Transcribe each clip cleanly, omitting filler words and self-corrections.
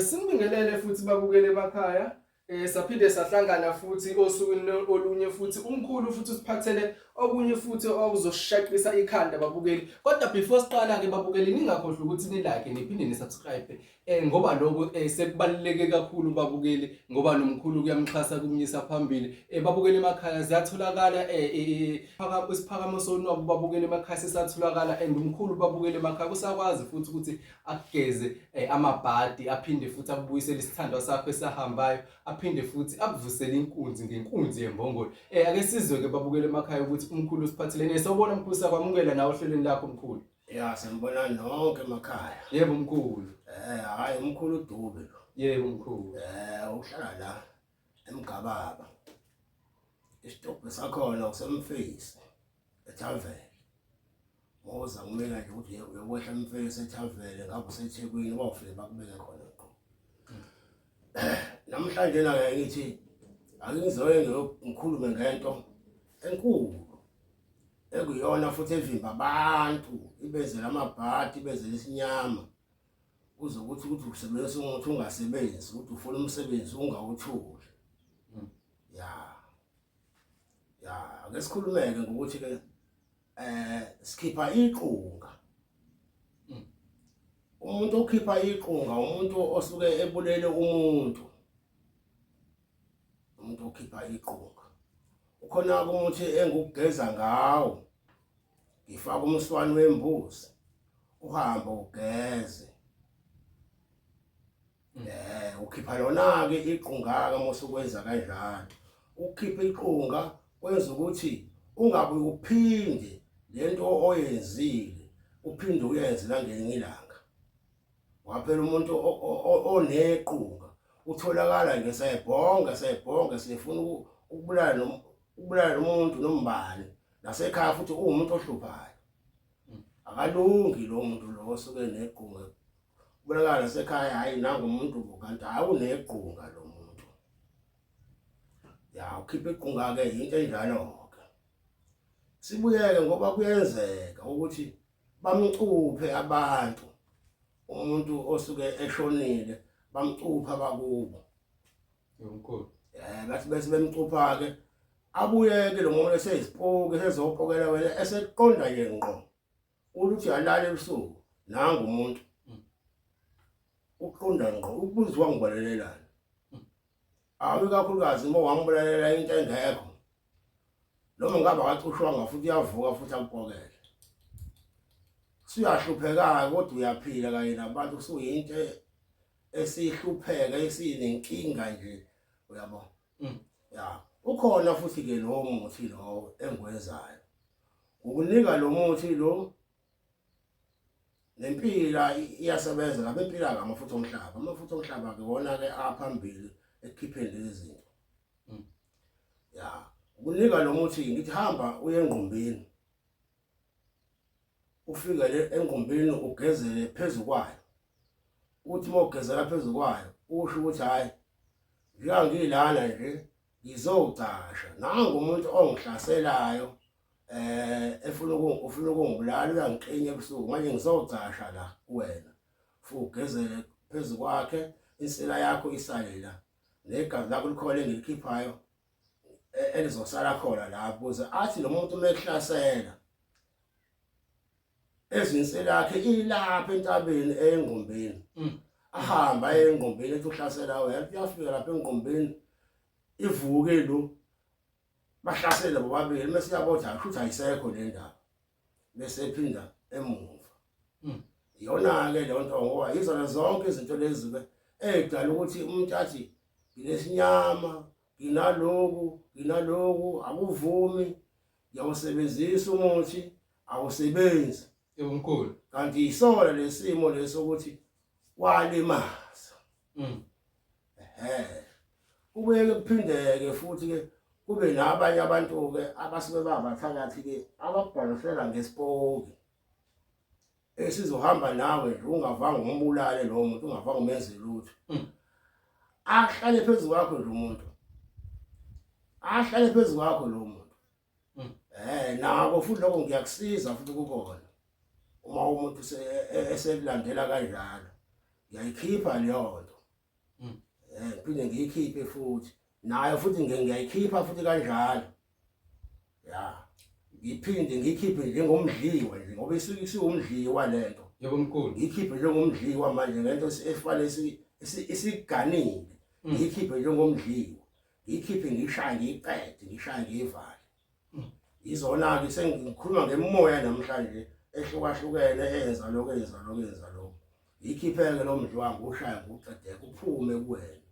Sinibingelele futhi babukele emakhaya. Saphinde sahlangana futhi osukwini olunye futhi umkhulu futhi usiphathele okunye futhi okuzoshaqisa ikhanda babukeli. Kodwa before siqala ke babukeli ningakhohlwa ukuthi ni like niphinde ni subscribe ngoba lokho sekubaluleke kakhulu babukeli ngoba nomkhulu kuyamxhasa kumnyisa phambili. Babukeli emakhaya ziyatholakala isiphakamo sonwabo babukeli emakhaya sisatholakala and umkhulu babukeli emakhaya usakwazi futhi ukuthi akugeze amabhadi aphinde futhi akubuyisele isithandwa sakho esahambayo aphinde futhi akuvusele inkunzi ngenkunzi yembongolo. Ake sizwe ke babukele emakhaya ukuthi umkhulu usiphathelene. Sawubona mkhulu sakwamukela nawe ohlelweni lakho mkhulu. Ya sanibona nonke emakhaya. Yebo mkhulu. Hayi umkhulu Dube lo. Yebo mkhulu. Uhlala la eMgababa. Isitobho sakhona usemfisi eThavela. Moza kumela nje ukuthi uyokwehla emfisi eThavela ngabe useThekwini bawufike bakubeke khona qho. Namhlanje na ngithi akingizoye ngikhulume ngento enkulu ekuyona futhi evimba abantu ibezela amabhadi ibezela isinyama uzokuthi ukusebenzisa umuntu ungasebenzi ukuthi ufuna umsebenzi ungawuthuli. Ake sikhulumeke ngokuthi ke sikhipha iqunga. Umuntu okhipha iqunga umuntu osuke ebulele umuntu. Umuntu okhipha iqunga ukhona ukuthi engukugeza ngawo ngifaka umswani wembuzi uhamba ugeze. Ukhipha lona ke iqunga ke mosukwenza kanjalo ukhipha iqunga kwenza ukuthi ungabe uphinde lento oyenzile uphinde uyenze la ngelinye ilanga. Waphela umuntu onequnga utholakala ngesayibhonga sifuna ukubulala umuntu nombani nasekhaya futhi umuntu ohluphayo. Akalungi lo muntu lo osuke nequnga ubulakala nasekhaya hayi nangu umuntu kanti awunequnga lo muntu. Ukhipha iqunga ke into enjalo ke. Sibuyeke ngoba kuyenzeka ukuthi bamcuphe abantu umuntu osuke eshonile bamcupha bakubo. Yomkhulu. Bathi bese bemcupha ke abuyeke lo muntu esesipoki sezopokela wena eseqonda nje ngqo ukuthi alale ebusuku nangu umuntu uqonda ngqo ukuzwa ngibalelelana. Awu kakhulukazi uma wangibulalela into engekho noma ngabe akacushwanga futhi uyavuka futhi akupokele siyahlupheka kodwa uyaphila kanye nabantu suyinto esihlupheka esinenkinga nje uyabo. Ukhona futhi ke lo muthi lo engwenzayo ukunika lo muthi lo nempila iyasebenza lapha empila ngamafutha omhlaba. Amafutha omhlaba ke wona ke aphambili ekukhipheni lezi zinto. Ukunika lo muthi ngithi hamba uye engqumbini ufike le engqumbini ugezele phezulu kwayo uthi mawugezela phezulu kwayo usho ukuthi hayi ngiyangilana nje ngizocasha nangu umuntu ongihlaselayo ufuna ukungibulala uyangiqhinya ebusuku manje ngizocasha la kuwena futhi ugezele phezulu kwakhe insila yakho isale la negazi lakho likhona engilikhiphayo elizosala khona lapho ukuze athi lo muntu umehlasela ezinsila yakhe ilapha entabeni engqumbini ahamba engqumbini ethi uhlasela wena uyafika lapha engqumbini ivuke lo bahlasela bobabili mase yabotha ashuthi ayisekho le ndaba bese ephinda emuva. Iyona ke le nto ngoba izona zonke izinto lezi ke edala ukuthi umuntu athi nginesinyama nginaloku akuvumi ngiyawusebenzisa umuthi awusebenzi. Yebo mkhulu. Kanti isona lesimo lesokuthi walimaza. Kubuye kuphindeke futhi ke kube nabanye abantu ke abasuke babathakathi ke ababhanisela ngesipoki esizohamba nawe nje ungavanga umbulale lo muntu ungavanga umenze lutho. Ahlale phezulu kwakho nje umuntu ahlale phezulu kwakho lo muntu. Nako futhi lokho ngiyakusiza futhi kubona uma umuntu esekulandela kanjalo ngiyayikhipha leyo nto phinde ngiyikhiphe futhi nayo futhi ngiyayikhipha futhi kanjalo ya ngiphinde ngiyikhiphe njengomdliwa nje ngoba isiwumdliwa lento yebo mkhulu ngiyikhiphe njengomdliwa manje ngento efane isiganile ngiyikhiphe njengomdliwa ngiyikhiphe ngishaye ngiyiqede ngishaye ngiyivale izona ke sengikhuluma ngemoya namhlanje ehlukahlukene enza lokho ikhipheke lo mdli wangu ushaya ngokuqedeke kuphume kuwena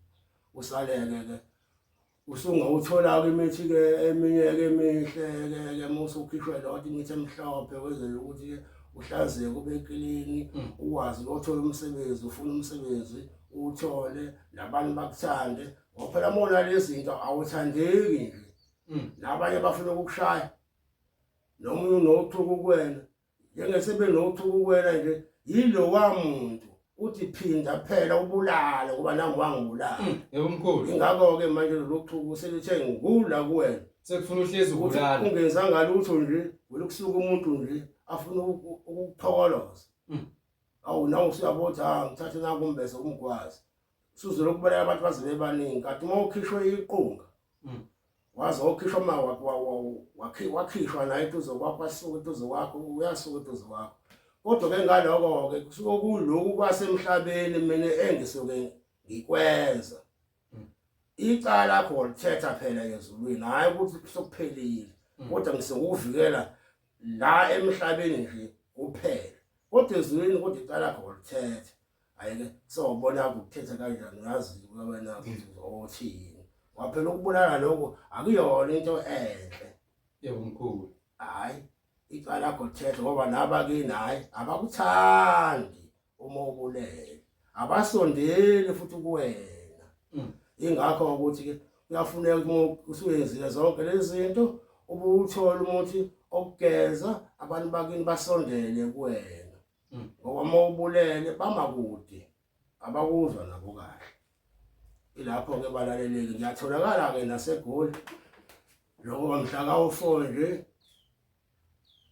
usaleke ke usungawuthola ke imithi ke eminye ke emihle ke musukhishwe lodwa imithi emhlophe wezele ukuthi ke uhlazeke ube clean ukwazi ukuthola umsebenzi ufuna umsebenzi uthole nabantu bakuthande ngoba phela mona lezi zinto awuthandeki nje nabanye bafuna ukukushaya noma unothuku kuwena njengesebe nothuku kuwena nje yilo wamuntu uthi phinda phela ubulala ngoba nami wangibulala yebo mkhulu ingakho ke manje lokuthuku selithe ngikula kuwena sekufuna uhlezi ubulala ungenzanga lutho nje ukusuka umuntu nje afuna ukukuthokoloza awu nawe usiyabotha ngithathe nakumbese umgwazi suze lokubala abantu bazibe baningi kanti uma ukhishwe iqunga waze ukhishwa wakhishwa naye tuzo kwakho asuke tuzo kwakho uyasuka tuzo kwakho kodwa ke ngaloko ke kusuke kulokhu kwasemhlabeni mina engisuke ngikwenza icala lakho lithetha phela ezulwini hayi ukuthi sokuphelile kodwa ngisekuvikela la emhlabeni nje kuphela kodwa ezulwini kodwa icala lakho lithetha ayike sobona ukuthetha kanjani ngazi wena uzothini waphela ukubulala lokho akuyona into enhle yebo mkhulu hayi icala lakho lithetha ngoba nabakini hayi abakuthandi uma ubulele abasondeli futhi kuwena ingakho ukuthi ke kuyafuneka usuyenzile zonke lezi zinto ubuthola umuthi okugeza abantu bakini basondele kuwena ngoba uma ubulele bamakude abakuzwa nabo kahle ilapho ke balaleleke ngiyatholakala ke naseGoli lokho mhla ka-4 nje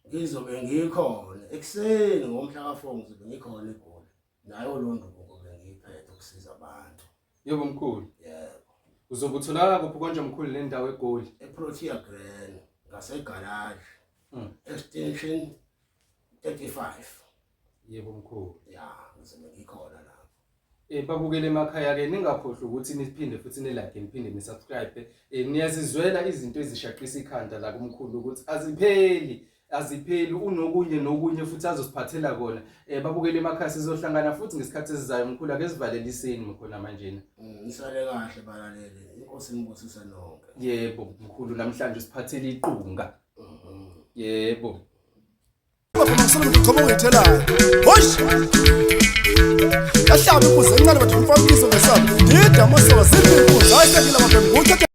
ngizobe ngikhona ekuseni ngomhla ka-4 ngizobe ngikhona eGoli nayo londo ngoba ngiyiphethe ukusiza abantu yebo mkhulu yebo uzobe utholakala kuphi konje mkhulu le ndawo eGoli eProtea Grand ngasegarage extension 35 yebo mkhulu ya ngizobe ngikhona lapho babukele emakhaya ke ningakhohlwa ukuthi niphinde futhi nilike niphinde nisubscribe niyazizwela izinto ezishaqisa ikhanda la kumkhulu ukuthi azipheli unokunye futhi azosiphathela kona babukele emakhaya sizohlangana futhi ngesikhathi esizayo mkhulu ake sivaleliseni mkhona manje nisale kahle balalele inkosi nibusise nonke yebo mkhulu namhlanje siphathele iqunga yebo Ngomsolo ngikhoma ngithelayo. Hosh! Yahlaba imbuzi encane bathi umfakiso ngesabi. Yida amasoka sithi imbuzi ayisakila mabhemu.